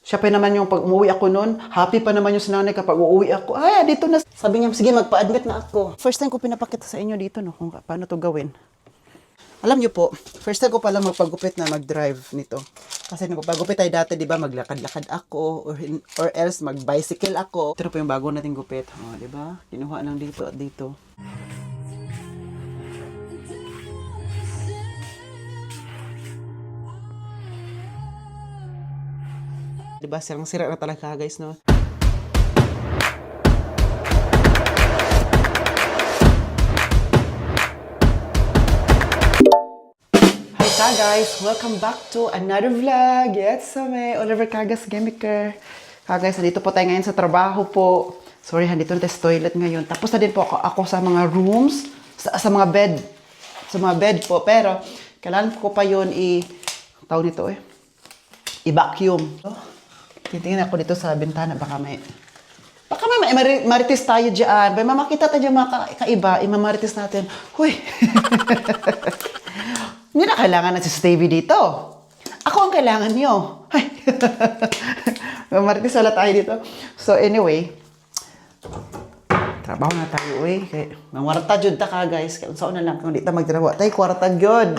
Siya pa naman yung pag umuwi ako noon, happy pa naman yung sinanay kapag uuwi ako. Ay, dito na. Sabi niya, sige, magpa-admit na ako. First time ko pinapakita sa inyo dito, no, kung paano to gawin. Alam niyo po, first time ko palang magpagupit na mag-drive nito. Kasi nagpagupit tayo dati, di ba, maglakad-lakad ako, or else mag-bicycle ako. Ito po yung bago nating gupit. O, di ba? Kinuha lang dito at dito. Diba, sirang-sira na talaga guys, no? Hi ka guys! Welcome back to another vlog! Yes, may Oliver Cagas Gamiker. Guys, dito po tayo ngayon sa trabaho po. Sorry, dito na tayo sa toilet ngayon. Tapos na din po ako sa mga rooms, sa mga bed. Sa mga bed po. Pero, kailangan ko pa yun tawag nito i-vacuum. Titingnan ako dito sa bintana, baka may marites tayo dyan. May makita tayo dyan mga kaiba, imamarites natin. Huy! Hindi na kailangan na si Stevie dito. Ako ang kailangan nyo. Mamarites wala tayo dito. So anyway, trabaho na tayo, Kaya, mangwarta jud ta ka, guys. Kaya saan na lang, kung di ta magtrabaho. Tayo, kwarta jud.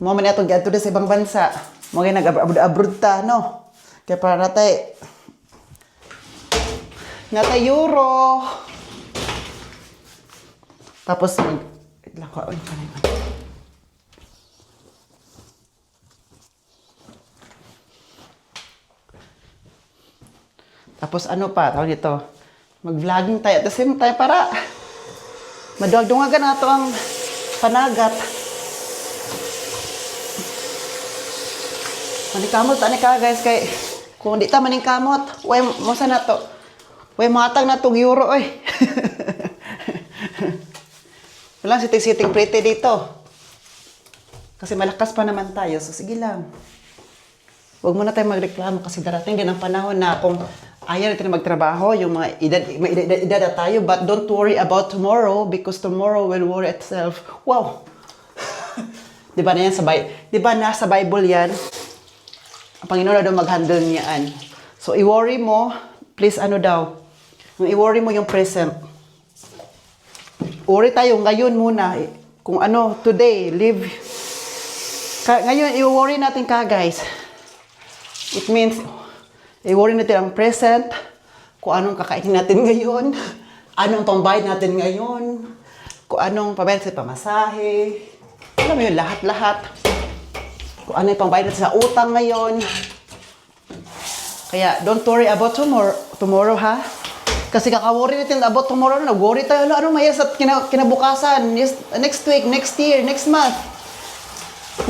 Mo man itong gadto sa ibang bansa. Mo kayo nag-abroad ta, no? Kaya para natay euro. Tapos lakuan pa naman. Tapos ano pa, tawag dito, mag-vlogging tayo at the same time para maduwag-dungagan na ito ang panagat. Manikamot, ani ka guys, kay kung di ta maningkamot, way mo sa nato. Way matang na tong euro, Wala siting-siting pretty dito. Kasi malakas pa naman tayo, so sige lang. Huwag muna tayo magreklamo kasi darating din ang panahon na kung ayaw natin magtrabaho, yung mga edad na tayo, but don't worry about tomorrow because tomorrow will worry itself. Wow! Di ba na yan di ba nasa Bible yan? Ang Panginoon na daw mag-handle niyaan. So, i-worry mo, please i-worry mo yung present. Worry tayo ngayon muna. Kung today, live. Ngayon, i-worry natin guys. It means, i-worry natin ang present, kung anong kakainin natin ngayon, anong pambayad natin ngayon, kung anong pambayad sa pamasahe, alam mo yun, lahat-lahat. Kung ano yung pambayad natin sa utang ngayon. Kaya, don't worry about tomorrow, ha? Kasi kaka-worry natin about tomorrow, nag-worry tayo, ano mayas at kinabukasan, next week, next year, next month.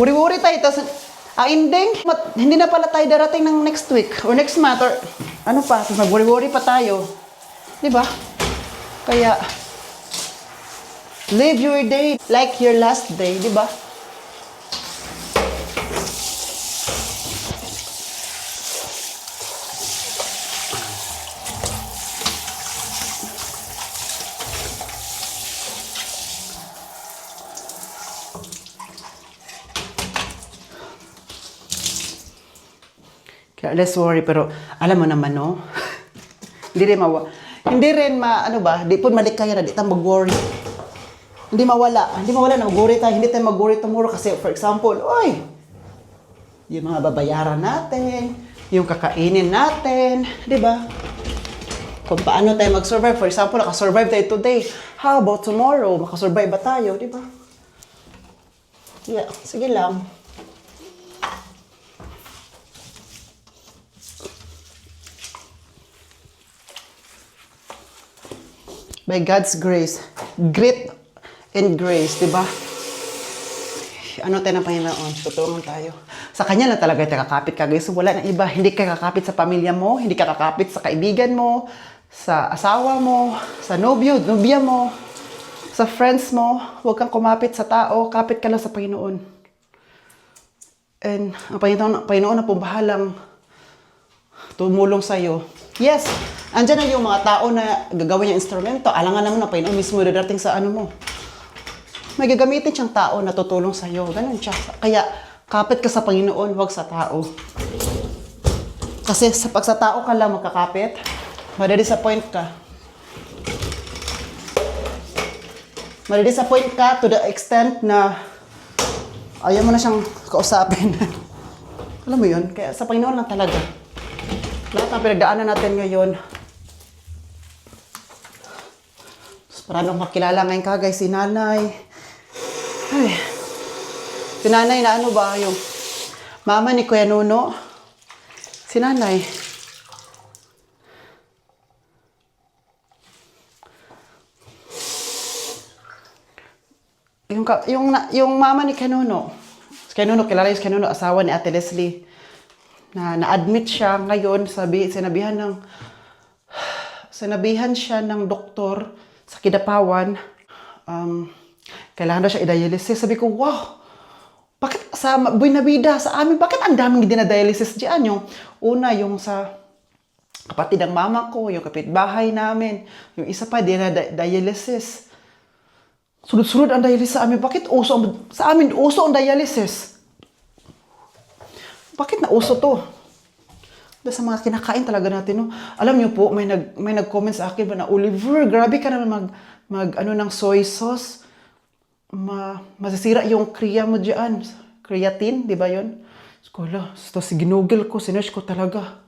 Worry tayo, tapos, ang ending, hindi na pala tayo darating ng next week, or next month, or ano pa, tapos mag-worry pa tayo. Di ba? Kaya, live your day like your last day, di ba? Kaya less worry, pero alam mo naman, no? Hindi rin di po malikaya na, di tayo mag-worry. Hindi mawala na mag-worry tayo, hindi tayo mag-worry tomorrow kasi, for example, yung mga babayaran natin, yung kakainin natin, di ba? Kung paano tayo mag-survive, for example, nakasurvive tayo today, how about tomorrow? Makasurvive ba tayo, di ba? Yeah, sige lang. By God's grace, grit and grace, di ba? Ano tayo ng Panginoon? Tutulong tayo. Sa Kanya lang talaga tayo kakapit ka, guys. Wala na iba. Hindi ka kakapit sa pamilya mo, hindi ka kakapit sa kaibigan mo, sa asawa mo, sa nobya mo, sa friends mo. Huwag kang kumapit sa tao, kapit ka lang sa Panginoon. And ang Panginoon na pumahalang tumulong sa'yo. Yes, andyan na yung mga tao na gagawin yung instrumento. Alangan naman na Panginoon mismo dadating sa mo. May gagamitin siyang tao na tutulong sa'yo. Ganun siya. Kaya, kapit ka sa Panginoon, huwag sa tao. Kasi pag sa tao ka lang makakapit, madidisappoint ka. Madidisappoint ka to the extent na ayaw mo na siyang kausapin. Alam mo yun? Kaya sa Panginoon lang talaga. Lahat ng pinagdaanan natin ngayon. Para nung makilala ngayon kagay si nanay. Ay. Si nanay na ano ba yung mama ni Kuya Nuno? Si nanay. Yung mama ni Kuya Nuno. Si Kuya Nuno, kilala yung si Kuya Nuno, asawa ni Ate Leslie. Na-admit siya ngayon, sinabihan siya ng doktor sa Kidapawan, kailangan daw siya i-dialysis. Sabi ko, wow! Bakit sa Buenavida, sa amin, bakit ang daming dinadialysis diyan? Yung una, yung sa kapatid ng mama ko, yung kapitbahay namin, yung isa pa, dinadialysis. Sunod-sunod ang dialysis sa amin. Bakit sa amin uso ang dialysis? Bakit na uso to? Sa mga kinakain talaga natin, no? Alam niyo po, may nag-comment sa akin ba na, Oliver, grabe ka naman ng soy sauce. Masisira yung kriya mo dyan. Creatine, di ba yun? Skola, ginugil ko, sinerch ko talaga.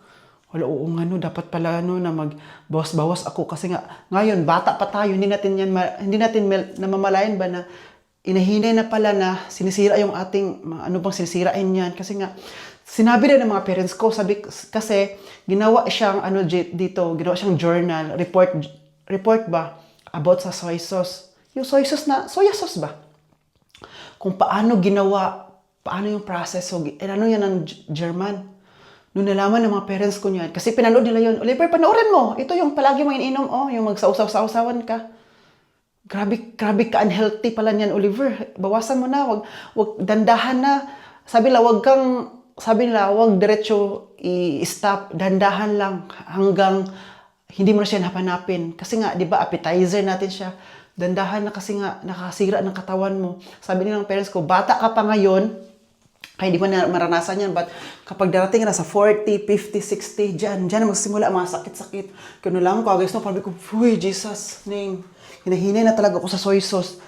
Wala, oo nga, no, dapat pala na magbawas-bawas ako kasi nga, ngayon, bata pa tayo, hindi natin namamalayan ba na inahinay na pala na sinisira yung ating, ano bang sinisirain yan. Kasi nga, sinabi na ng mga parents ko, kasi ginawa siyang ginawa siyang journal, report ba about sa soy sauce. Yung soy sauce na, soya sauce ba? Kung paano yung process, ano yan ng German. Noon nalaman ng mga parents ko niyan, kasi pinanood nila yun, Oliver, panoorin mo, ito yung palagi mo ininom, yung magsausaw-sausawan ka. Grabe ka unhealthy pala niyan, Oliver. Bawasan mo na, wag dandahan na. Sabi nila, wag diretso i-stop, dandahan lang hanggang hindi mo na siya napanapin. Kasi nga, di ba, appetizer natin siya. Dandahan na kasi nga nakasira ng katawan mo. Sabi nilang parents ko, bata ka pa ngayon, kaya di mo na maranasan yan, but kapag darating ka na sa 40, 50, 60, dyan na magsimula ang mga sakit-sakit. Kano lang ko, guys, no, parang ko, uy, Jesus, hinahinay na talaga ako sa soy sauce.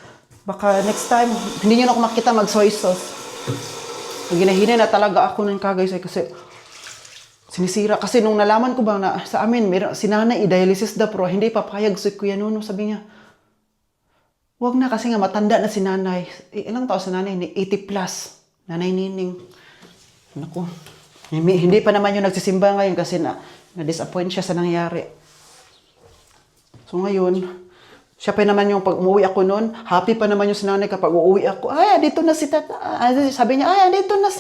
Baka next time, hindi nyo na ako makita mag-soy sauce. Ginahinay na talaga ako ng kagay kasi sinisira. Kasi nung nalaman ko ba na sa amin, si nanay i-dialysis daw pero hindi papayag si Kuya Nuno. Sabi niya, wag na kasi nga matanda na si nanay. Ilang taon si nanay? 80 plus. Nanay Nining. Naku. Hindi pa naman yung nagsisimba ngayon kasi na-disappoint siya sa nangyari. So ngayon, siya pa naman yung pag umuwi ako noon, happy pa naman yung sinanay kapag uuwi ako. Ay, dito na si tata. Sabi niya, ay, dito na.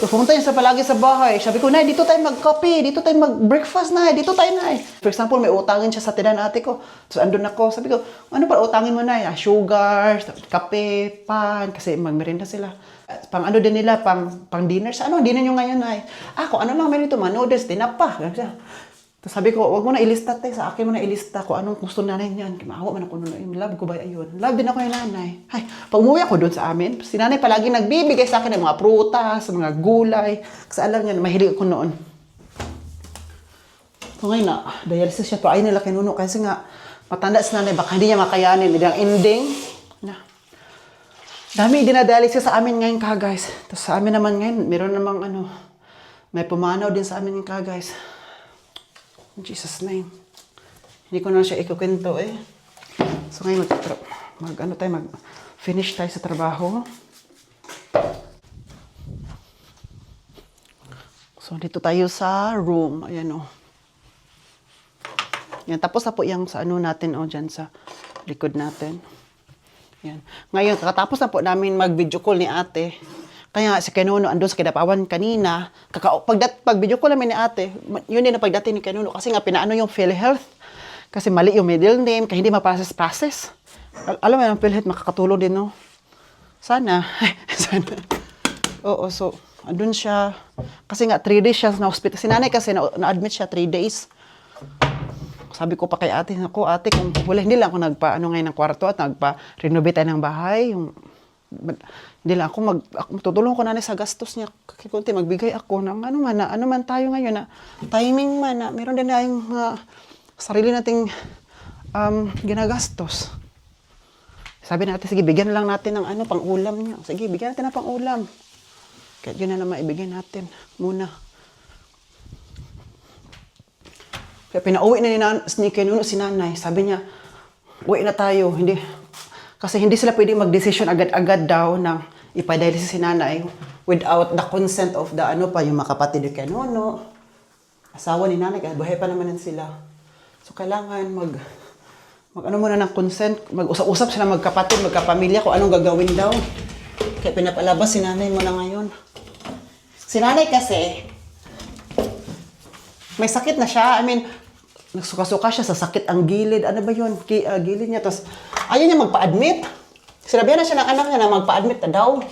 So, pumunta niya palagi sa bahay. Sabi ko, nay, dito tayo mag-coffee, dito tayo mag-breakfast, nay, dito tayo, nay. For example, may utangin siya sa tinan ate ko. So, andun ako. Sabi ko, ano pa utangin mo, nay? Sugar, kape, pan, kasi magmerinda sila. Pang ano din nila, pang dinner. Sa ano, dinner nyo ngayon, nay? Kung ano lang meron ito, noodles, tinapa. Tapos sabi ko, wag mo na ilista tayo. Sa akin mo na ilista ko anong gusto nanay niyan. Maawa man ako noon. Love ko ba ayun? Love din ako yung nanay. Ay, pag umuwi ako doon sa amin, si nanay palagi nagbibigay sa akin ng mga prutas, mga gulay. Kasi alam niya, mahilig ako noon. So ngayon na, dialysis siya pa. Ay nila kinuno. Kasi nga, matanda si nanay, baka hindi niya makayanin. Hindi ang ending. Dami dinadialysis sa amin ngayon ka, guys. Tapos sa amin naman ngayon, meron namang may pumanaw din sa amin ngayon ka, guys. In Jesus' name. Hindi ko na siya ikukwento eh. So ngayon mag-finish tayo sa trabaho. So dito tayo sa room. Ayan o. Yan, tapos na po yung sa natin dyan sa likod natin. Yan. Ngayon, katapos na po namin mag-video call ni ate. Kaya si Kenuno andun sa Kidapawan kanina. Pag video call namin ni ate, yun din ang pagdating ni Kenuno. Kasi nga pinaano yung PhilHealth. Kasi mali yung middle name, kaya hindi ma-process. Alam mo yung PhilHealth makakatulong din, no? Sana. Sana. Oo, so, andun siya. Kasi nga, 3 days siya na hospital. Si nanay kasi na-admit siya 3 days. Sabi ko pa kay ate, ate, kung wala, hindi lang ako ngayon ng kwarto at nagpa-renovate tayo ng bahay. Hindi lang ako tutulong ko nanay sa gastos niya. Kunti magbigay ako ng ano man tayo ngayon na timing man na meron din tayong sarili nating ginagastos. Sabi natin, sige, bigyan lang natin ng pang-ulam niya. Sige, bigyan natin ng pang-ulam. Kaya yun na naman ibigay natin muna. Kaya pinauwi na ni Kenuno si nanay. Sabi niya, uwi na tayo. Kasi hindi sila pwede mag-decision agad-agad daw ng ipa-dialysis si nanay without the consent of the yung mga kapatid ni Kenuno. Asawa ni nanay, kaya buhay pa naman sila. So, kailangan muna ng consent, mag-usap-usap sila magkapatid, magkapamilya kung anong gagawin daw. Kaya pinapalabas si nanay mo na ngayon. Si nanay kasi, may sakit na siya. I mean, nagsuka-suka siya sa sakit ang gilid. Ano ba yun? Gilid niya. Tapos, ayaw niya magpa-admit. Sinabihan na siya ng anak niya na magpa-admit na daw.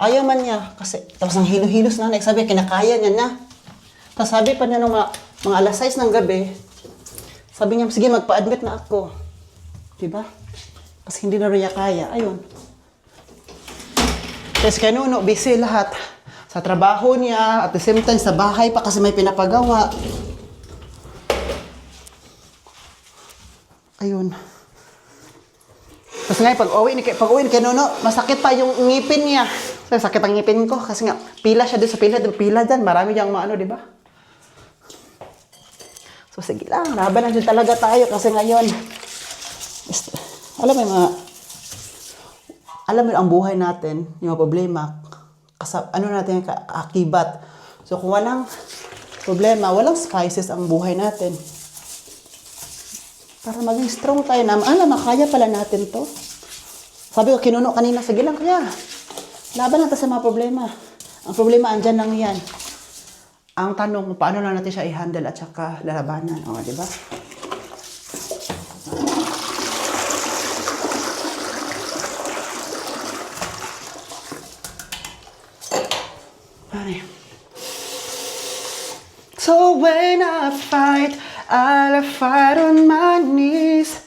Ayaw man niya. Kasi, tapos ang hilo-hilos na, sabi, kinakaya niya na. Tapos sabi pa niya nung mga alas 6 ng gabi, sabi niya, sige, magpa-admit na ako. Diba? Kasi hindi na rin niya kaya. Ayun. Tapos Kenuno, busy lahat. Sa trabaho niya, at the same time, sa bahay pa kasi may pinapagawa. Ayun. Tapos nga, pag-uwi ni Kenuno, masakit pa yung ngipin niya. Sakit ang ngipin ko kasi nga, pila siya doon sa pila dyan. Marami dyan di ba? So, sige lang, laban na dyan talaga tayo kasi ngayon, alam mo ang buhay natin, yung mga problema, natin kaakibat. So, kung walang problema, walang spices ang buhay natin. Para maging strong tayo na, makaya pala natin to. Sabi ko, Kenuno kanina, sige lang kaya. Laban natin sa mga problema. Ang problema, andyan lang yan. Ang tanong, paano lang natin siya i-handle at saka lalabanan. O, di ba? So when I fight, I'll fight on my knees.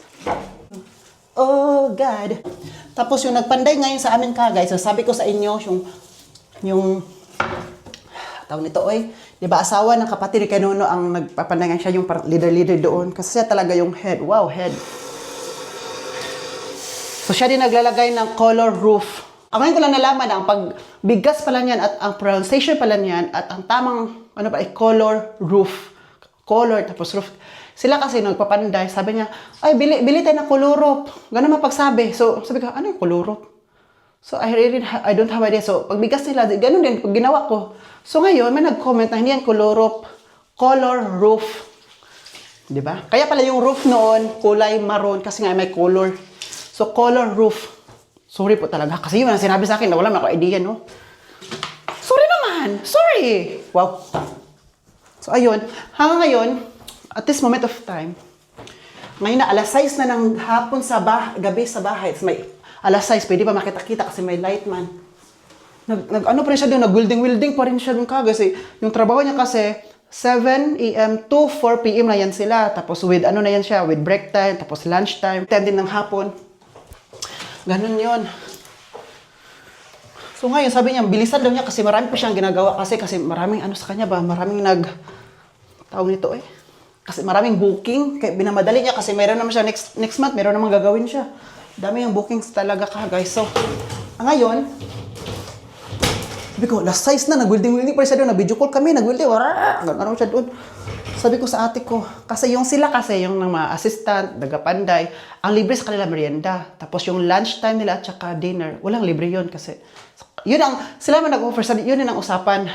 Oh God. Tapos yung nagpanday ngayon sa amin guys, so sabi ko sa inyo, yung tawag nito, di ba asawa ng kapatid ni Kenuno ang nagpapanday siya, yung leader doon. Kasi siya talaga yung head. Wow, head. So siya din naglalagay ng color roof. Ang ngayon ko lang nalaman na ang pagbigas pala niyan at ang pronunciation pala niyan at ang tamang color roof. Color tapos roof. Sila kasi nagpapanday, sabi niya, ay, bili tayo ng kolorop. Ganun mapagsabi. So, sabi ko, ano yung kolorop? So, I don't have idea. So, pagbigas nila, ganun din, pag ginawa ko. So, ngayon, may nag-comment na hindi yan kolorop, color roof. Diba? Kaya pala yung roof noon, kulay maroon, kasi nga may color. So, color roof. Sorry po talaga. Kasi yun ang sinabi sa akin na wala na ako idea, no? Sorry naman! Sorry! Wow. So, ayun. Hanggang ngayon, at this moment of time, ngayon na alas 6 na ng hapon gabi sa bahay. May alas 6, pwede pa makita-kita kasi may light man. Ano pa rin siya doon, nag-wielding pa rin siya doon kasi yung trabaho niya kasi 7 a.m. to 4 p.m. na yan sila. Tapos with na yan siya, with break time, tapos lunch time, 10 din ng hapon. Ganun yon. So ngayon, sabi niya, bilisan daw niya kasi marami pa siyang ginagawa kasi maraming sa kanya ba, maraming tawag nito Kasi maraming booking, kaya binamadali niya kasi mayroon naman siya next month, mayroon naman gagawin siya. Dami yung bookings talaga guys. So, ngayon, sabi ko, last size na, nag-wielding pa rin siya doon, nag-video call kami, nag-wielding, gano'n siya doon. Sabi ko sa ate ko, kasi yung mga assistant, nagapanday, ang libre sa kanila merienda. Tapos yung lunch time nila at saka dinner, walang libre yun kasi, sila man nag-offer, yun ang usapan.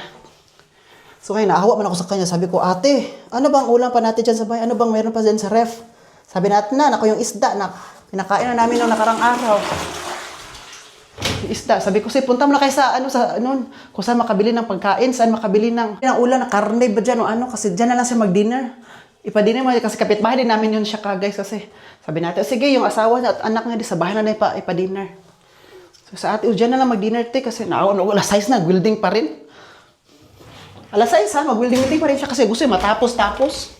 So ngayon, naawa man ako sa kanya. Sabi ko, ate, ano bang ulam pa natin dyan sa bahay? Ano bang meron pa dyan sa ref? Sabi natin ako yung isda na pinakain na namin noong nakarang araw. Yung isda. Sabi ko, punta mo na kayo kung saan makabili ng pagkain, saan makabili ng ulam na karne ba dyan o kasi dyan na lang siya mag-dinner. Ipa-dinner mo kasi kapitbahay din namin yun siya guys kasi sabi natin, sige, yung asawa at anak niya sa bahay na ipa-dinner. So sa ate, dyan na lang mag-dinner kasi naawa na wala size na, building pa rin. Alas 6 mag-wielding pa rin siya kasi gusto matapos-tapos.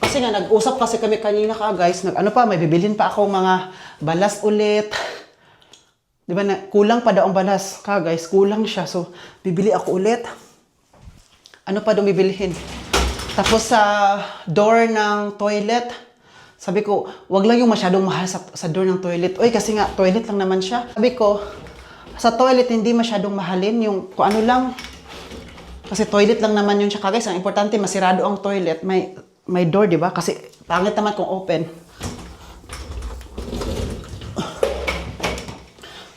Kasi Kasi nga, nag-usap kasi kami kanina guys. Ano pa, may bibilhin pa akong mga balas ulit. Di ba, kulang pa daw ang balas guys. Kulang siya. So, bibili ako ulit. Ano pa daw bibilhin? Tapos sa door ng toilet, sabi ko, wag lang yung masyadong mahal sa door ng toilet. Uy, kasi nga, toilet lang naman siya. Sabi ko, sa toilet, hindi masyadong mahalin. Yung kung ano lang. Kasi toilet lang naman yun siya. Guys, ang importante, masirado ang toilet. May door, di ba? Kasi pangit naman kung open.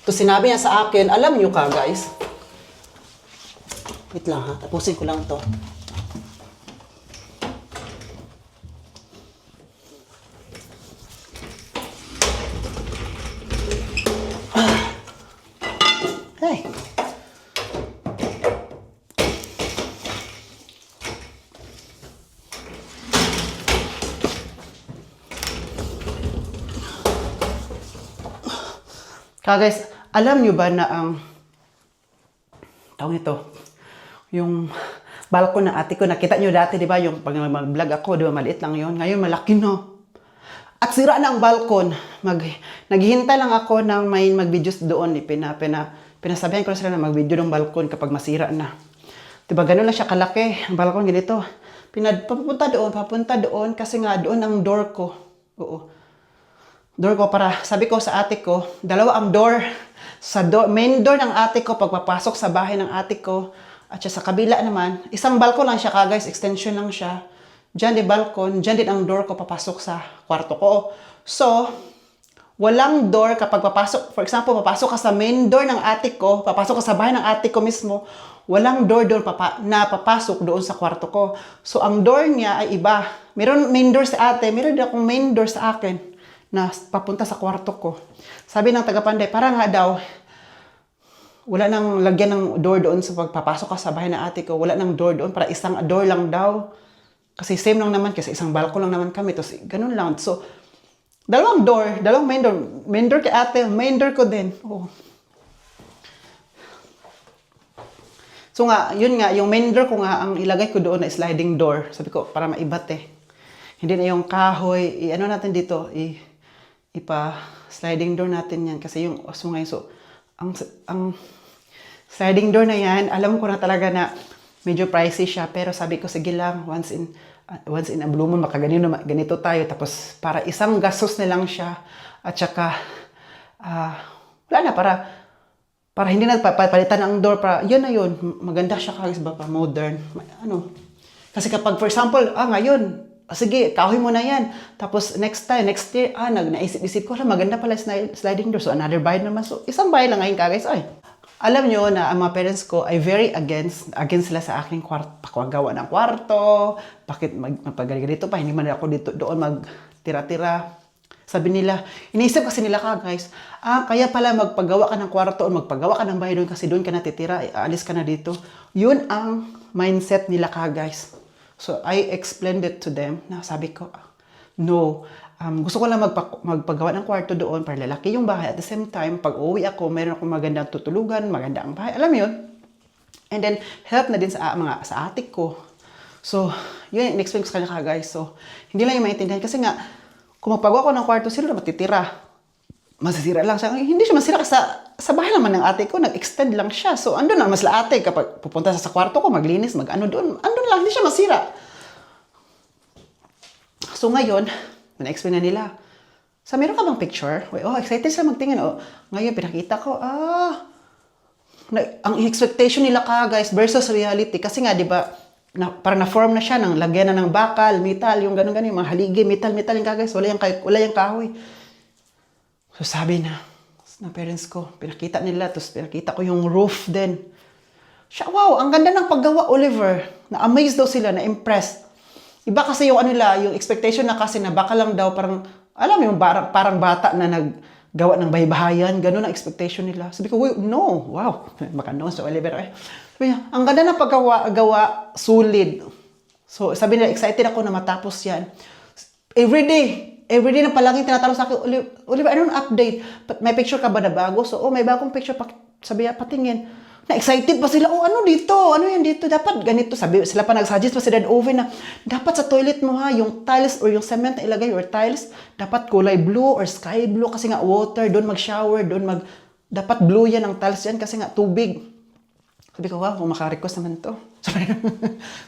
To sinabi niya sa akin, alam niyo ka, guys. Wait lang ha, tapusin ko lang to. Hey. Guys, alam nyo ba na ang tawag nito, yung balkon ng ate ko, nakita nyo dati, di ba, yung pag mag-vlog ako, di ba, maliit lang yon. Ngayon, malaki no. At sira na ang balkon. Naghihintay lang ako ng may mag-videos doon. Pinasabihan ko na sila na mag-video ng balkon kapag masira na. Di ba, ganun lang siya kalaki. Ang balkon ganito. Papunta doon, kasi nga doon ang door ko. Oo. Door ko para, sabi ko sa ate ko, dalawa ang door. Main door ng ate ko, pagpapasok sa bahay ng ate ko, at sa kabila naman, isang balkon lang siya guys, extension lang siya. Diyan di balkon, diyan din ang door ko papasok sa kwarto ko. So, walang door kapag papasok, for example, papasok ka sa main door ng ate ko, papasok ka sa bahay ng ate ko mismo, walang door doon na papasok doon sa kwarto ko. So, ang door niya ay iba. Meron main door sa ate, meron din akong main door sa akin na papunta sa kwarto ko. Sabi ng tagapanday, para nga daw, wala nang lagyan ng door doon sa pagpapasok ka sa bahay ng ate ko. Wala nang door doon, para isang door lang daw. Kasi same lang naman, kasi isang balkon lang naman kami. Tapos ganun lang. So, dalawang main door. Main door kay ate, main door ko din. Oh. So nga, yun nga, yung main door ko nga, ang ilagay ko doon na sliding door. Sabi ko, para maibat eh. Hindi na yung kahoy, ano natin dito, sliding door natin yan kasi yung ngayon, so ang sliding door na yan, alam ko na talaga na medyo pricey siya, pero sabi ko sige lang, once in a blue moon ganito tayo, tapos para isang gastos na lang siya, at saka wala na, para hindi na palitan ang door, para yun na yun, maganda siya kasi ba, modern, ano, kasi kapag for example, ngayon sige, kahoy mo na yan. Tapos next year, naisip-isip ko, maganda pala sliding door. So another bahay naman. So isang bahay lang ngayon guys. Ay, alam nyo na ang mga parents ko ay very against sila sa aking paggawa ng kwarto. Bakit magpagaganito pa? Hindi man ako doon magtira-tira. Sabi nila, iniisip kasi nila guys, kaya pala magpagawa ka ng kwarto o magpagawa ka ng bahay doon kasi doon ka natitira, aalis ka na dito. Yun ang mindset nila guys. So, I explained it to them na sabi ko, no, gusto ko lang magpagawa ng kwarto doon para lalaki yung bahay. At the same time, pag uwi ako, mayroon akong magandang tutulugan, magandang bahay. Alam mo yun? And then, help na din sa atik ko. So, yun, in-explain ko sa kanya guys. So, hindi lang yung maintindihan. Kasi nga, kung magpagawa ko ng kwarto, sino na matitira? Masisira lang siya. Hindi siya masira kasi sa bahay naman ng ate ko, nag-extend lang siya. So, andun na mas la ate. Kapag pupunta sa kwarto ko, maglinis, doon, andun lang, hindi siya masira. So, ngayon, na-explain na nila. So, meron ka bang picture? Excited sila magtingin. Ngayon, pinakita ko, ang expectation nila guys, versus reality. Kasi nga, di ba, parang na-form na siya ng lagyan na ng bakal, metal, yung ganun-ganun, yung mga haligi, metal yung guys, wala yung kahoy. So sabi na parents ko, pinakita nila, tapos pinakita ko yung roof din. Siya, wow, ang ganda ng paggawa, Oliver. Na-amazed daw sila, na-impressed. Iba kasi yung yung expectation na kasi na baka lang daw parang, alam mo yung parang bata na naggawa ng bahay-bahayan, ganun ang expectation nila. Sabi ko, no, wow, baka no, so Oliver. Sabi niya, ang ganda ng paggawa, solid. So sabi nila, excited ako na matapos yan. Everyday na palagi tinatanong sa akin, Oliver, anong update? May picture ka ba na bago? So, may bagong picture, sabi niya, patingin. Na-excited pa sila, oh ano dito? Ano yan dito? Dapat ganito. Sabi, sila pa nag-suggest pa si Dad Oven na dapat sa toilet mo ha, yung tiles or yung cement na ilagay or tiles, dapat kulay blue or sky blue kasi nga water, doon mag-shower, dapat blue yan ang tiles yan kasi nga tubig. Sabi ko, wow, kung maka-request naman to.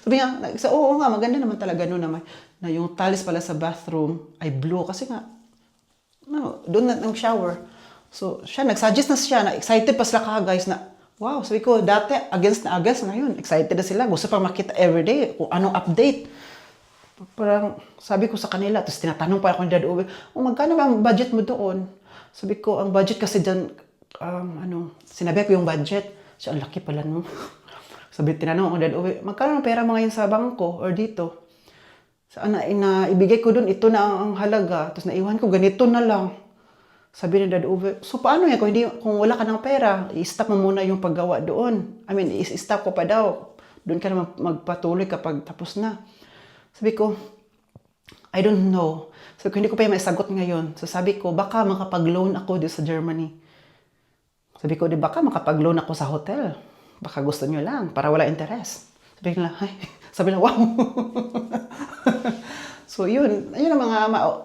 Sabi nga, oo nga, maganda naman talaga no, na yung tiles pala sa bathroom ay blue kasi nga, no, doon na ng shower. So, siya, nag-suggest na siya, na-excited pa sila guys na, wow, sabi ko, dati, against na against, ngayon, excited na sila. Gusto pa makita everyday kung anong update. Parang, sabi ko sa kanila, tapos tinatanong pa ako ni Dad Owen, magkano ba ang budget mo doon? Sabi ko, ang budget kasi dyan, sinabi ko yung budget. Siya, ang laki pala no. Sabi, tinanong ako ni Dad Owen, magkano ang pera mo ngayon sa bangko or dito? Ibigay ko doon, ito na ang halaga. Tapos naiwan ko, ganito na lang. Sabi ni Dad Uwe, so paano yan? Kung wala ka ng pera, i-stop mo muna yung paggawa doon. I mean, i-stop ko pa daw. Doon ka na magpatuloy kapag tapos na. Sabi ko, I don't know. Sabi ko, hindi ko pa yung maisagot ngayon. So sabi ko, baka makapag-loan ako dito sa Germany. Sabi ko, baka makapag-loan ako sa hotel. Baka gusto nyo lang, para wala interest. Sabi nila, wow. So yun ang mga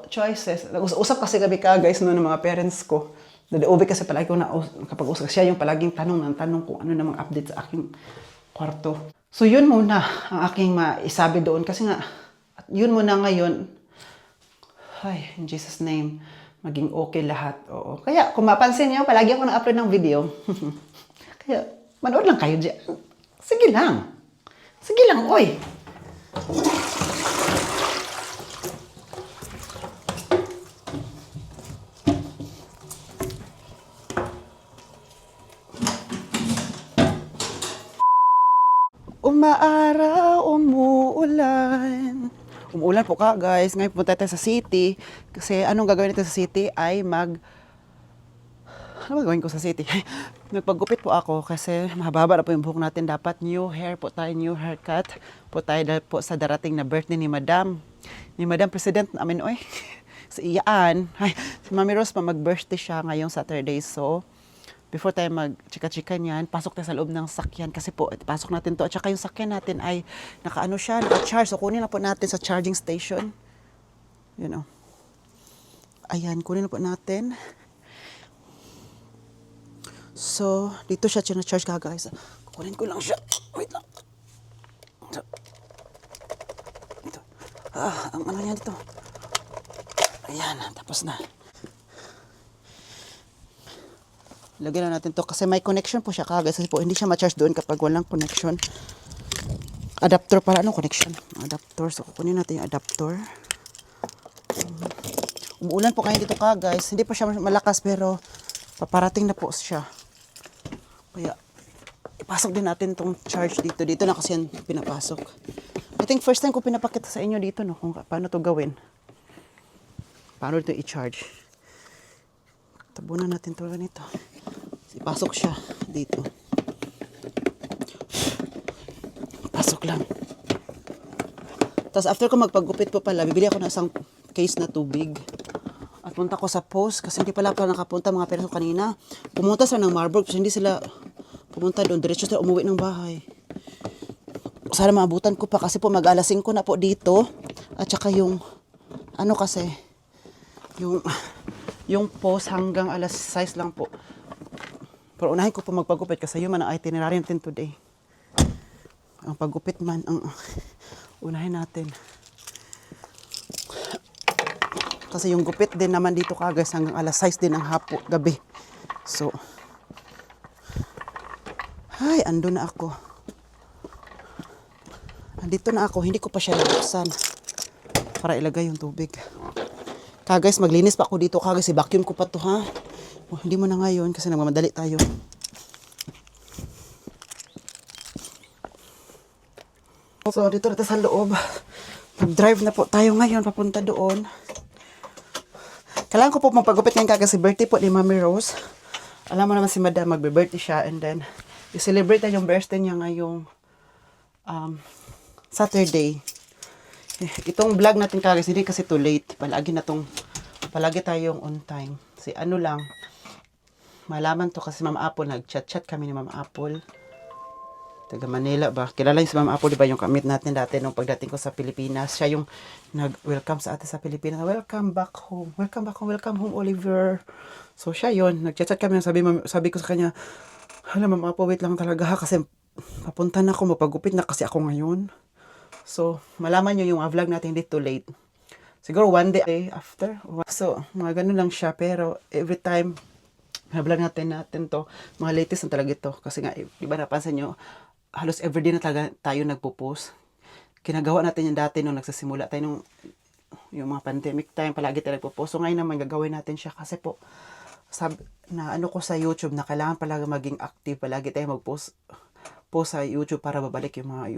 choices. Usap kasi kami guys no, ng mga parents ko. Dada-uwi kasi palagi ko na kapag usap siya yung palaging tanong kung ano namang update sa aking kwarto. So yun muna ang aking maisabi doon kasi nga yun muna ngayon. Ay, in Jesus name, maging okay lahat. Oo. Kaya kung mapansin niyo, palagi ako nag-upload ng video. Kaya manood lang kayo dyan. Sige lang. Sige lang, oy. Umaaraw, umuulan. Umuulan po guys. Ngayon punta tayo sa city. Kasi anong gagawin natin sa city ay ano gagawin ko sa city? Nagpagupit po ako kasi mahaba na po yung buhok natin. Dapat new hair po tayo, new haircut po tayo dahil po sa darating na birthday ni Madam. Ni Madam President namin, si Ian. Si Mami Rose pa mag-birthday siya ngayong Saturday. So, before tayo mag-chika-chika niyan, pasok tayo sa loob ng sakyan kasi po, pasok natin to. At saka yung sakyan natin ay naka-charge. So, kunin na po natin sa charging station. Yun Ayan, kunin na po natin. So, dito siya charge guys. Kukunin ko lang siya. Wait lang. Ito. Ang ano niya dito. Ayan, tapos na. Lagyan na natin to kasi may connection po siya guys. Kasi po hindi siya ma-charge doon kapag walang connection. Adapter pala. Anong connection? Adapter. So, kukunin natin yung adapter. Umuulan po kayo dito guys. Hindi pa siya malakas pero paparating na po siya. Kaya, ipasok din natin tong charge dito. Dito na kasi yan pinapasok. I think first time ko pinapakita sa inyo dito no, kung paano to gawin. Paano ito i-charge. Tabunan natin to ganito. Ipasok siya dito. Pasok lang. Tapos after ko magpagupit po pala, bibili ako ng isang case na tubig. At punta ko sa post kasi hindi pala nakapunta mga perso kanina. Pumunta sila ng Marburg kasi hindi sila pumunta doon. Diretso sila umuwi ng bahay. Sana maabutan ko pa kasi po mag-alasing ko na po dito. At saka yung yung post hanggang alas 6 lang po. Pero unahin ko po magpagupit kasi yun man ang itinerary natin today. Ang paggupit man ang unahin natin. Kasi yung gupit din naman dito guys hanggang alas 6 din ang gabi. So, ando na ako. Andito na ako, hindi ko pa siya nabuksan para ilagay yung tubig. Guys, maglinis pa ako dito guys, i-vacuum ko pa to ha. Hindi mo na ngayon kasi nagmamadali tayo. So, dito na sa loob. Mag-drive na po tayo ngayon papunta doon. Kailangan ko po magpagupit ngayon kasi birthday po ni Mami Rose. Alam mo naman si Madam, magbe-birthday siya and then i-celebrate na yung birthday niya ngayong Saturday. Itong vlog natin guys, hindi kasi too late. Palagi tayong on time. Kasi malaman to kasi Mama Apple, nag-chat-chat kami ni Mama Apple. Taga Manila ba? Kilala yung si Ma'am Apo, di ba, yung kamit natin dati nung pagdating ko sa Pilipinas. Siya yung nag-welcome sa atin sa Pilipinas. Welcome back home. Welcome back home. Welcome home, Oliver. So, siya yun. Nag-chat kami. Sabi ko sa kanya, hala, Ma'am Apo, wait lang talaga ha. Kasi papunta na ako. Mapagupit na kasi ako ngayon. So, malaman nyo yung vlog natin hindi too late. Siguro one day after. So, mga ganun lang siya. Pero, every time, vlog natin to, mga latest na talaga ito. Kasi nga, di ba napansin nyo, halos everyday na talaga tayo nagpo-post. Kinagawa natin yung dati nung nagsasimula tayo nung yung mga pandemic time, palagi tayo nagpo-post. So ngayon naman gagawin natin siya kasi po na ano ko sa YouTube na kailangan palagi maging active, palagi tayo mag-post sa YouTube para babalik yung mga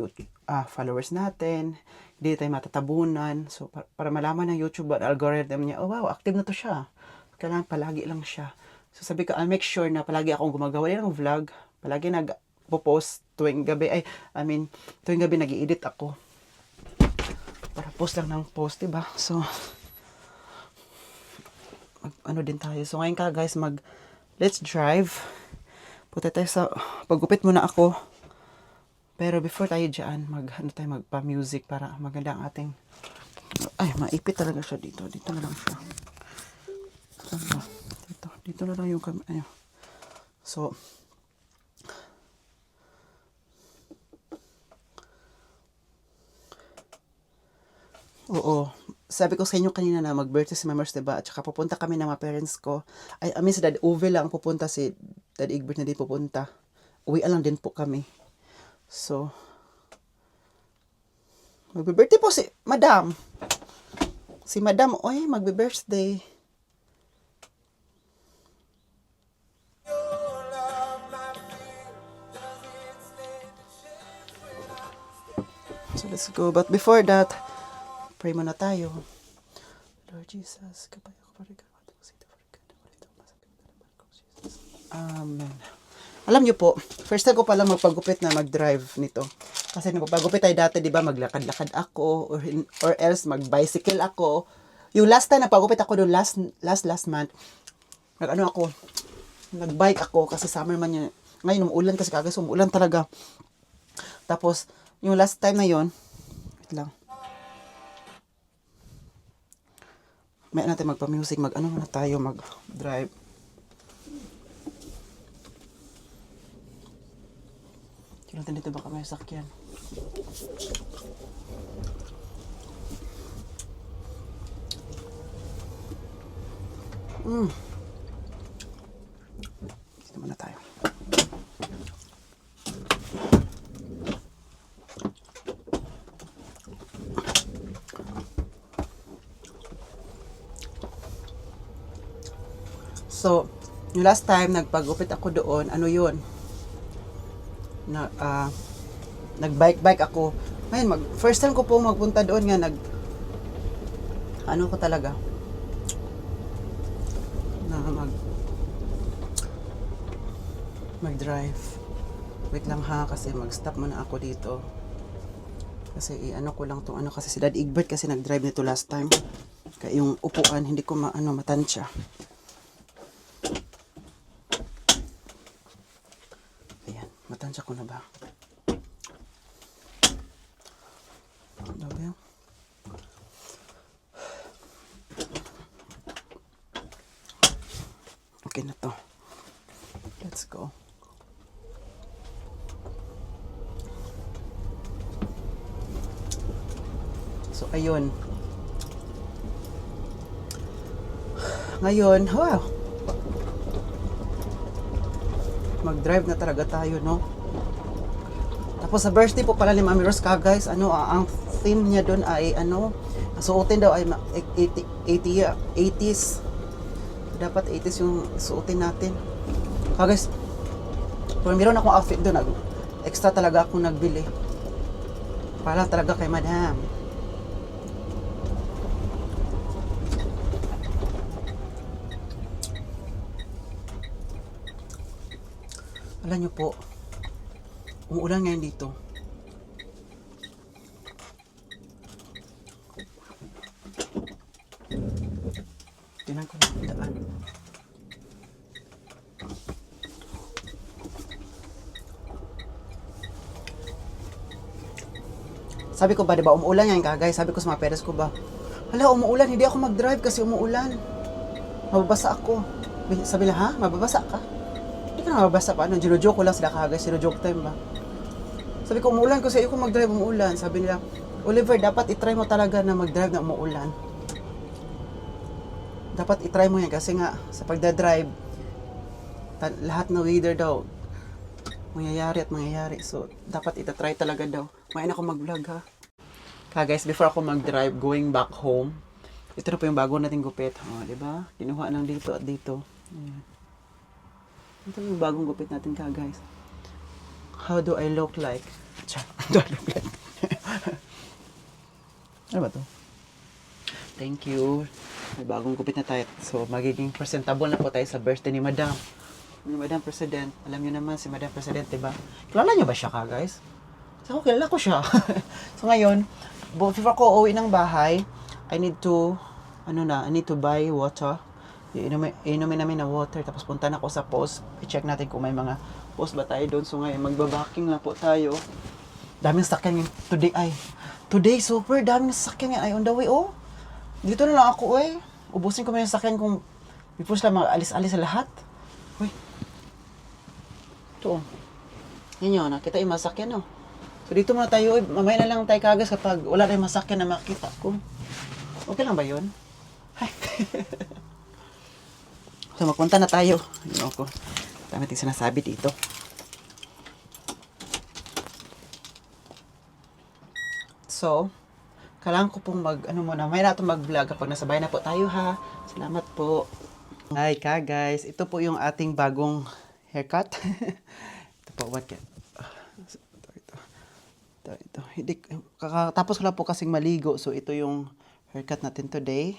followers natin, hindi tayo matatabunan. So para malaman ng YouTube algorithm niya, oh wow, active na to siya. Kailangan palagi lang siya. So sabi ko, I'll make sure na palagi akong gumagawa ng vlog, palagi nag-post tuwing gabi, tuwing gabi nag-i-edit ako. Para post lang ng post, diba? So, ano din tayo. So, ngayon ka guys, let's drive. Punta tayo sa, paggupit muna ako. Pero before tayo dyan, magpa-music para maganda ang ating, maipit talaga siya dito. Dito na lang siya. Dito na lang yung So, oo. Sabi ko sa inyo kanina na mag-birthday si Mamers, diba? At saka pupunta kami ng mga parents ko. Si Dad Uwe lang pupunta, si Dad Egbert na din pupunta. Uwi lang din po kami. So, magbe-birthday po si Madam. Si Madam, magbe-birthday. So, let's go. But before that, pray muna tayo. Lord Jesus, Amen. Alam nyo po, first time ko palang magpagupit na mag-drive nito. Kasi nagpagupit tayo dati, di ba, maglakad-lakad ako, or else mag-bicycle ako. Yung last time na pagupit ako doon, last month, nag-bike ako kasi summer man yun. Ngayon, umuulan kasi kagad, umuulan talaga. Tapos, yung last time na yun, wait lang. May natin magpa-music, muna tayo, mag-drive. Tingnan natin dito baka may sakyan. Dito muna tayo. So, yung last time, nagpagupit ako doon, yun? Nag-bike ako. Ngayon, first time ko po magpunta doon nga, ko talaga, mag-drive. Wait lang ha, kasi mag-stop muna ako dito. Kasi ko lang tong kasi si Dad Egbert kasi nag-drive nito last time. Kaya yung upuan, hindi ko matansya. Matansya ko na ba? Okay na to. Let's go. So, ayun. Ngayon, wow! Mag-drive na talaga tayo, no? Tapos sa birthday po pala ni Mami Rose guys, ang theme niya doon ay suotin daw ay 80s. Dapat 80s yung suotin natin. Guys, kung meron akong outfit doon, extra talaga akong nagbili. Para talaga kay Madam. Alam nyo po, umuulan ngayon dito. Tingnan ko lang ang daan. Sabi ko ba, di ba, umuulan yan, kagay. Sabi ko sa mga parents ko ba, hala, umuulan, hindi ako mag-drive kasi umuulan. Mababasa ako. Sabi nila, ha? Mababasa ka? Hindi ka na mababasa pa. Ano, joke ko lang sila, kagay. Joke time ba? Sabi ko, umuulan kasi ayoko mag-drive umuulan. Sabi nila, Oliver, dapat itry mo talaga na mag-drive na umuulan. Dapat itry mo yan kasi nga, sa pagdadrive, lahat ng weather daw, mangyayari. So, dapat itatry talaga daw. Main ako mag-vlog ha. Guys, before ako mag-drive, going back home, ito na po yung bago nating gupit. O, diba? Kinuha lang dito at dito. Ayan. Ito yung bagong gupit natin guys. How do I look like? Do I look like? Ano ba to? Thank you. May bagong gupit na tayo. So, magiging presentable na po tayo sa birthday ni Madam. Ni Madam President. Alam niyo naman si Madam President, diba? Kilala niyo ba siya guys? So, kilala ko siya. So, ngayon, before ko uwi ng bahay, I need to buy water. Inumin namin na water. Tapos punta na ako sa post. I-check natin kung may mga post ba tayo doon. So, ngayon, magbabaking na po tayo. Daming sakyan yun. Today, super daming sakyan yan. Ay, on the way, oh. Dito na lang ako, ubusin ko may sakyan kung before sila mag-alis-alis sa lahat. Uy. Ito, oh. Yan yun, nakita yung masakyan, oh. So, dito muna tayo, mamaya na lang tayo kagas kapag wala na yung masakyan na makita ko. Okay lang ba yun? Ay. So, magpunta na tayo. Ayun ako. Dami natin sinasabi dito. So, kailangan ko pong may na itong mag-vlog kapag nasa bahay na po tayo ha. Salamat po. Hi guys, ito po yung ating bagong haircut. Ito po, ito. Hindi, kakatapos ko lang po kasing maligo. So, ito yung haircut natin today.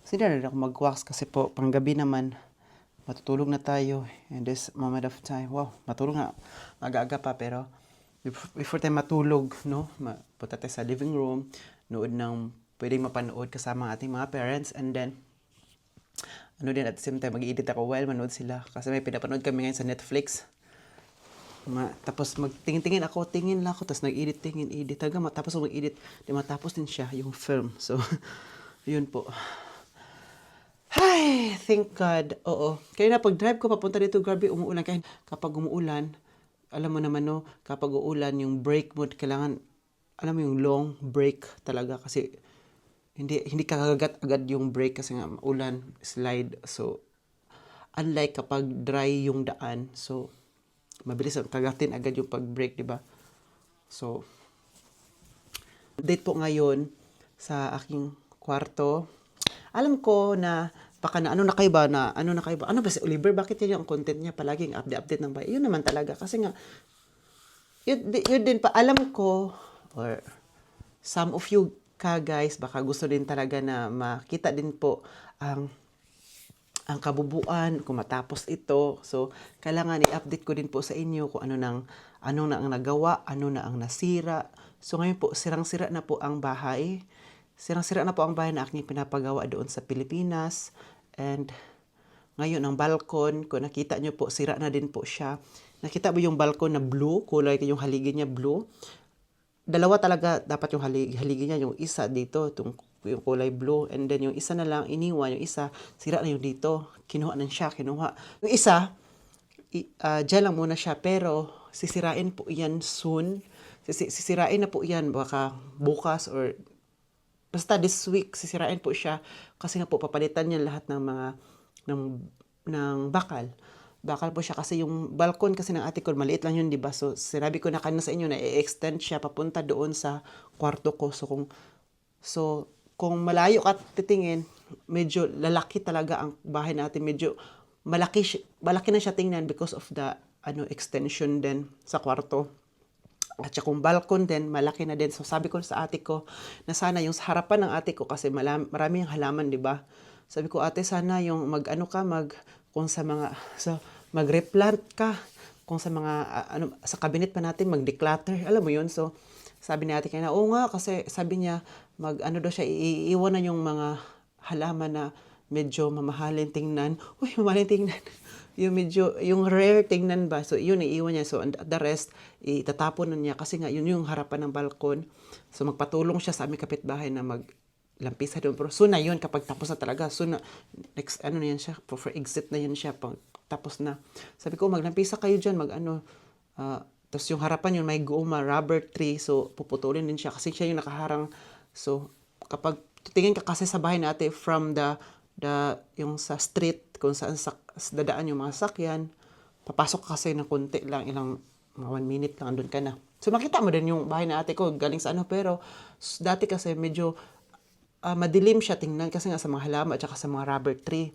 Kasi hindi na ako mag-wax kasi po, panggabi naman, matutulog na tayo in this moment of time. Wow, matulog na. Aga-aga pa pero before tayo matulog, no? Punta tayo sa living room, pwedeng mapanood kasama ang ating mga parents, and then, din at the same time, mag-i-edit ako while manood sila. Kasi may pinapanood kami ngayon sa Netflix. Tapos tingin lang ako, tapos nag-edit, hanggang matapos ako mag-edit, matapos din siya, yung film. So, yun po. Ay, thank God. Oo. Kaya na pag-drive ko papunta dito, grabe, umuulan. Kaya kapag umuulan, alam mo naman no, kapag uulan, yung brake mode, kailangan, alam mo yung long brake talaga kasi hindi kakagat agad yung brake kasi nga ulan, slide. So, unlike kapag dry yung daan, so, mabilis ang kagatin agad yung pag-brake, di ba? So, update po ngayon sa aking kwarto. Alam ko na baka ano na kayo ba? Ano ba si Oliver? Bakit yan yung content niya? Palaging update ng bahay. Yun naman talaga. Kasi nga, yun din pa, alam ko, or some of you guys, baka gusto din talaga na makita din po ang kabubuan, kung matapos ito. So, kailangan i-update ko din po sa inyo kung ano na ang nagawa, ano na ang nasira. So, ngayon po, sirang-sira na po ang bahay. Sirang-sira na po ang bahay na aking pinapagawa doon sa Pilipinas. And ngayon, ang balkon, kung nakita nyo po, sira na din po siya. Nakita mo yung balkon na blue, kulay yung haligi niya blue. Dalawa talaga dapat yung haligi niya. Yung isa dito, yung kulay blue. And then yung isa na lang, iniwan. Yung isa, sira na yung dito. Kinuha na siya. Yung isa, dyan lang muna siya. Pero sisirain po yan soon. Sisirain na po yan baka bukas or basta this week, sisirain po siya kasi nga po papalitan niya lahat ng mga ng bakal. Bakal po siya kasi yung balkon kasi ng ate ko, maliit lang yun, di ba? So, sinabi ko na kanina sa inyo na i-extend siya papunta doon sa kwarto ko. So, kung malayo ka titingin, medyo lalaki talaga ang bahay natin. Medyo malaki na siya tingnan because of the extension din sa kwarto. At saka kung balkon din, malaki na din. So sabi ko sa ate ko na sana yung sa harapan ng ate ko kasi marami yung halaman, di ba? Sabi ko, ate, sana yung mag-replant ka. Kung sa mga, sa cabinet pa natin, mag-declutter. Alam mo yun? So, sabi ni ate kaya oo nga, kasi sabi niya, daw siya, iiwan na yung mga halaman na medyo mamahalin tingnan. Uy, mamahalin tingnan. Yung medyo, yung rare tingnan ba. So, yun, iiwan niya. So, the rest, itatapon na niya. Kasi nga, yun yung harapan ng balkon. So, magpatulong siya sa aming kapitbahay na maglampisa doon. Pero soon na yun, kapag tapos na talaga. Soon na, next, ano na yan siya, for exit na yan siya. Pag tapos na. Sabi ko, maglampisa kayo dyan, tapos yung harapan yun, may guma, rubber tree. So, puputulin din siya kasi siya yung nakaharang. So, kapag tingin ka kasi sa bahay natin from yung sa street, kung saan dadaan yung mga sakyan, papasok ka kasi ng konti lang, ilang mga 1 minute lang, andun ka na. So, makita mo din yung bahay na ate ko, galing sa ano, pero dati kasi medyo madilim siya tingnan kasi nga sa mga halaman at saka sa mga rubber tree.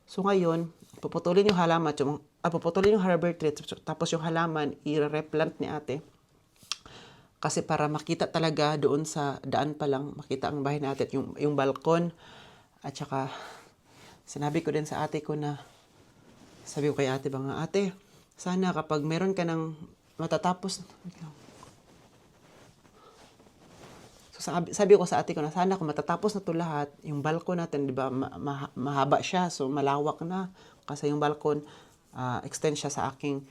So, ngayon, puputulin yung halaman, puputulin yung rubber tree, tapos yung halaman, i-replant ni ate. Kasi para makita talaga doon sa daan pa lang, makita ang bahay natin, yung balkon. At saka, sinabi ko din sa ate ko na, sabi ko kay ate ba nga, ate, sana kapag meron ka ng matatapos, so sabi ko sa ate ko na sana kung matatapos na to lahat, yung balkon natin, di ba, mahaba siya, so malawak na. Kasi yung balkon, extend siya sa aking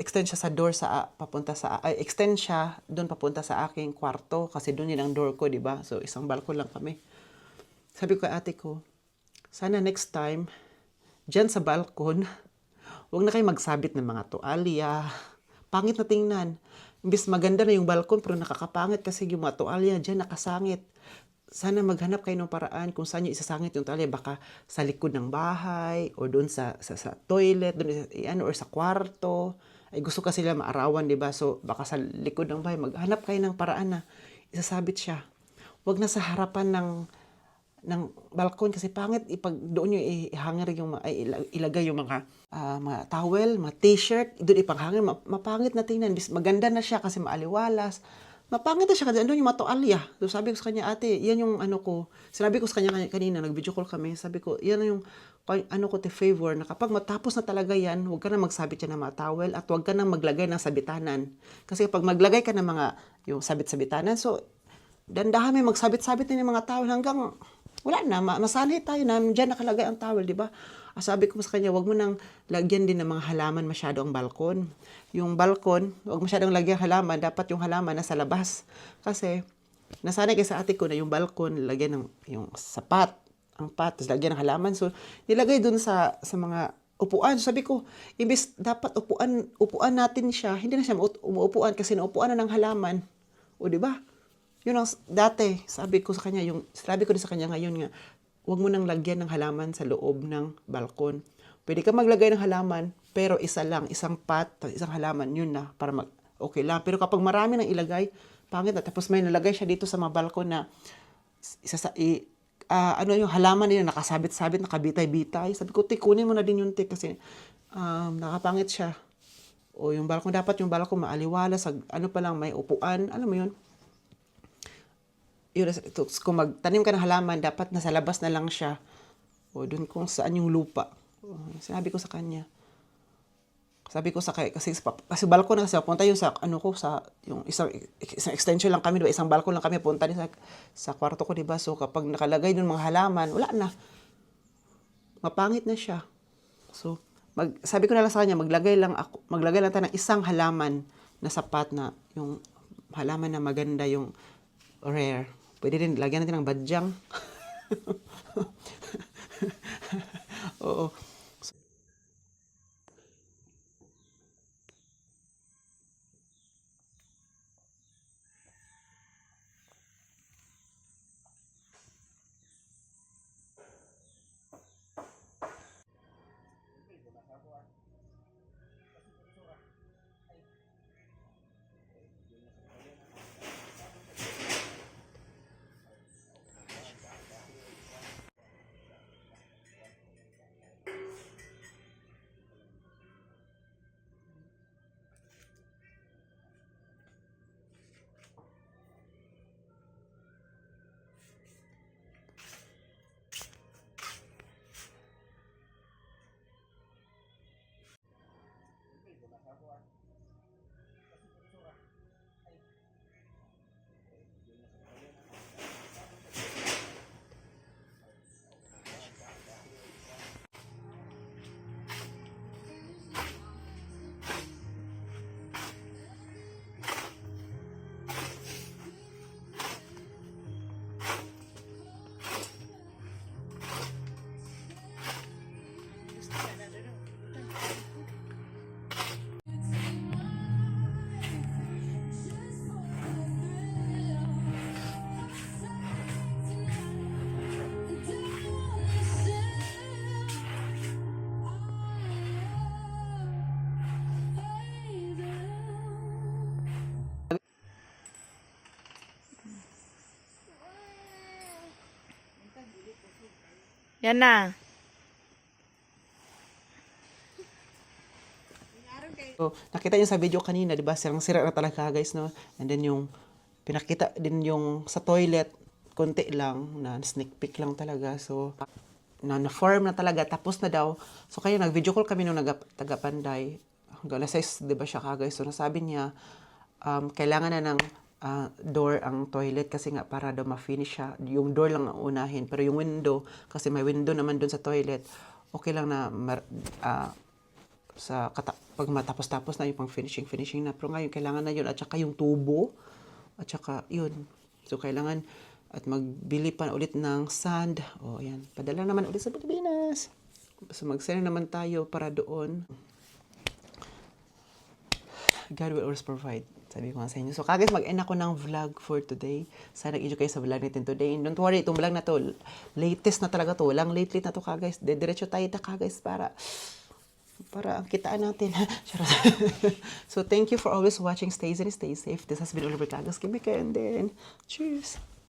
extend siya sa door extend siya doon papunta sa aking kwarto kasi doon yun ang door ko, di ba? So isang balkon lang kami. Sabi ko kay ate ko, sana next time diyan sa balkon, huwag na kayo magsabit ng mga tuwalya. Pangit na tingnan. Imbis maganda na yung balkon pero nakakapangit kasi yung mga tuwalya diyan nakasangit. Sana maghanap kayo ng paraan kung saan nyo isasangit yung tuwalya. Baka sa likod ng bahay, or doon sa toilet, doon, or sa kwarto. Ay gusto kasi sila maarawan, di ba? So, baka sa likod ng bahay, maghanap kayo ng paraan na isasabit siya. Huwag na sa harapan ng balkon kasi pangit ipag doon yung ihanger ilagay yung mga towel, mga t-shirt, doon ipanghanger, mapangit na tingnan. Maganda na siya kasi maaliwalas. Mapangit na siya kasi andun yung matualya. So sabi ko sa kanya, ate, yan yung ano ko. Sinabi ko sa kanya kanina, nag-video call kami. Sabi ko, yan yung ano ko favor na kapag matapos na talaga yan, huwag ka na magsabit yan ng mga towel at huwag ka na maglagay ng sabitanan. Kasi pag maglagay ka ng mga yung sabit-sabitanan, so dandahan may magsabit-sabit din yung mga towel hanggang wala na, masanay tayo na dyan nakalagay ang towel, di ba? Sabi ko sa kanya, wag mo nang lagyan din ng mga halaman masyado ang balkon. Yung balkon, wag masyadong lagyan halaman, dapat yung halaman nasa labas. Kasi, nasanay kasi sa ate ko na yung balkon, lagyan ng yung sapat, ang pat, tapos lagyan ng halaman. So, nilagay dun sa mga upuan. So, sabi ko, imbis dapat upuan natin siya, hindi na siya umuupuan kasi naupuan na ng halaman. O, di ba? Yun ang dati, sabi ko din sa kanya ngayon nga, huwag mo nang lagyan ng halaman sa loob ng balkon. Pwede ka maglagay ng halaman, pero isa lang, isang pot, isang halaman, yun na, para okay lang. Pero kapag marami nang ilagay, pangit na. Tapos may nalagay siya dito sa mga balkon na, yung halaman nila, nakasabit-sabit, nakabitay-bitay. Sabi ko, kunin mo na din yung kasi nakapangit siya. O yung balkon, dapat yung balkon maaliwala, pa lang, may upuan, alam mo yun. Kung magtanim ka ng halaman, dapat nasa labas na lang siya. O doon kung saan yung lupa. Sinabi ko sa kanya. Sabi ko kasi balkon na kasi punta yung sa yung isang extension lang kami, diba? Isang balkon lang kami punta din sa kwarto ko, diba? So kapag nakalagay doon mga halaman, wala na. Mapangit na siya. So sabi ko na lang sa kanya, maglagay lang tayo ng isang halaman na sapat na yung halaman na maganda, yung rare. Pwede rin, lagyan natin ng badyang. Oo. Yan na. So, nakita niyo sa video kanina, di ba? Sirang-sira na talaga, guys, no? And then yung, pinakita din yung sa toilet, konti lang, na sneak peek lang talaga. So, na-form na talaga, tapos na daw. So, kaya nag-video call kami nung taga-Panday. Hanggang alas 6, di ba siya guys? So, nasabi niya, kailangan na ng door ang toilet kasi nga para daw ma-finish siya. Yung door lang ang unahin. Pero yung window, kasi may window naman dun sa toilet, okay lang na pag matapos-tapos na yung pang finishing na. Pero ngayon, kailangan na yun. At saka yung tubo. At saka yun. So, kailangan at magbili pa ulit ng sand. O, ayan. Padala naman ulit sa Pilipinas. So, mag-send naman tayo para doon. God will always provide. Sabi ko nga sa inyo. So, kagis, mag-end ako ng vlog for today. Sana nag-enjoy kayo sa vlog natin today. And don't worry, itong vlog na to, latest na talaga to. Walang late na to, kagis. Diretso tayo na, kagis, para ang kitaan natin. So, thank you for always watching. Stay and stay safe. This has been Oliver Tagas. Give me and then, cheers!